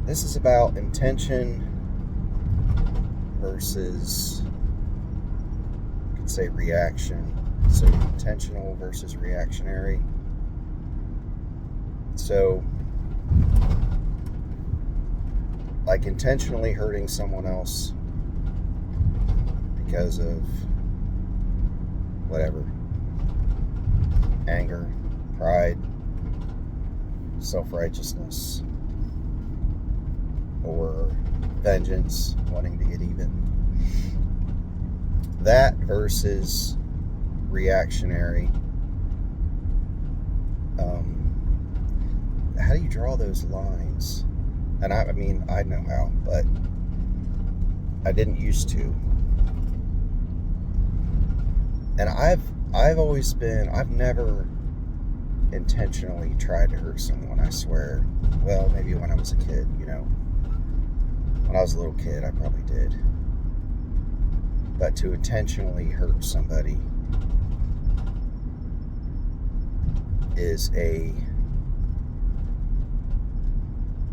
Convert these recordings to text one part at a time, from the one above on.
This is about intention versus, you could say, reaction. So intentional versus reactionary. So, like intentionally hurting someone else because of whatever, anger, pride, self-righteousness, or vengeance, wanting to get even. That versus reactionary. How do you draw those lines? And I mean, I know how, but I didn't used to. And I've always been, I've never intentionally tried to hurt someone, I swear. Well, maybe when I was a kid, When I was a little kid, I probably did. But to intentionally hurt somebody is a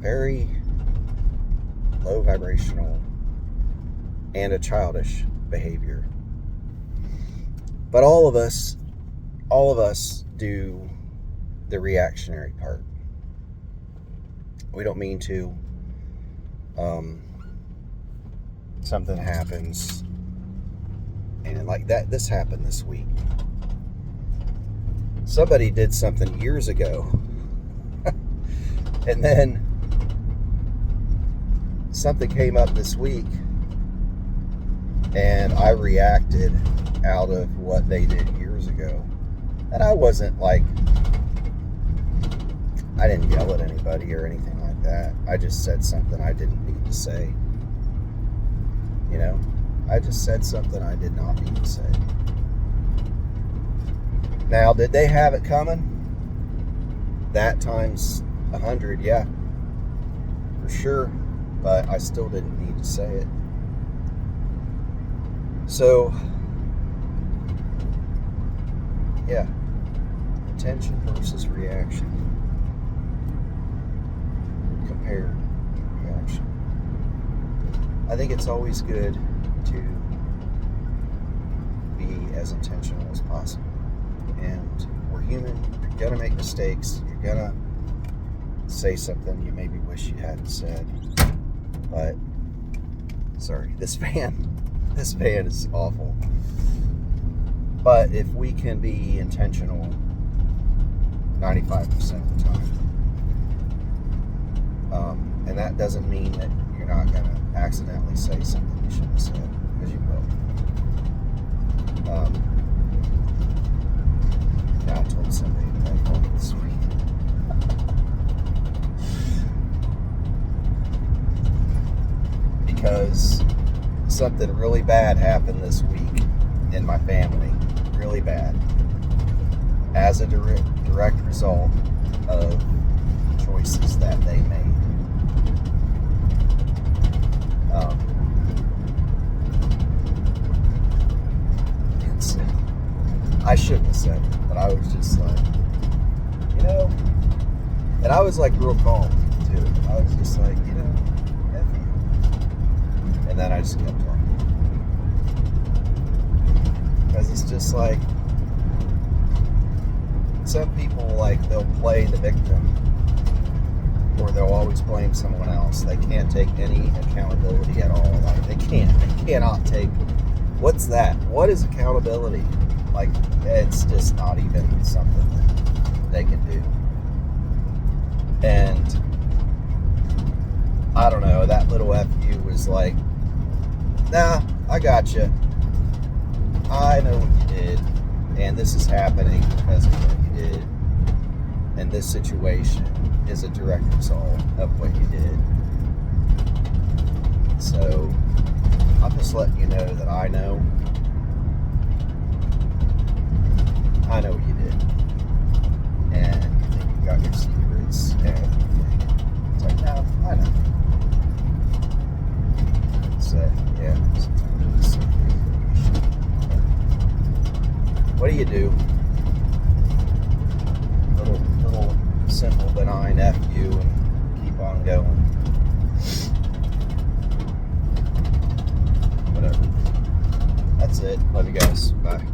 very low vibrational and a childish behavior. But all of us do the reactionary part. We don't mean to. Something happens, and like that, this happened this week. Somebody did something years ago, and then something came up this week, and I reacted out of what they did years ago. And I wasn't like, I didn't yell at anybody or anything like that. I just said something I didn't need to say. I just said something I did not need to say. Now, did they have it coming? That times 100, yeah, for sure. But I still didn't need to say it. So, yeah, intention versus reaction. Compared reaction. I think it's always good to be as intentional as possible. And we're human. You're going to make mistakes. You're going to say something you maybe wish you hadn't said. But, sorry, this fan is awful. But if we can be intentional 95% of the time, and that doesn't mean that you're not going to accidentally say something you shouldn't have said, because you will. Yeah, I told somebody that I called this week. Because something really bad happened this week in my family. Really bad. As a direct result of choices that they made. And so, I shouldn't have said it, but I was just like, and I was like real calm too. I was just like, F you. And then I just kept talking. Because it's just like, some people, like, they'll play the victim, or they'll always blame someone else. They can't take any accountability at all. Like, they cannot take, what's that? What is accountability? Like, it's just not even something that they can do. And I don't know, that little FU was like, nah, I got you. I know what you did, and this is happening because of what you did. And this situation is a direct result of what you did. So, I'm just letting you know that I know what you did. And you think you got your secrets and everything. It's like, no, I know. So, yeah, sometimes it's what do you do? Little simple benign FU and keep on going. that's it. Love you guys. Bye.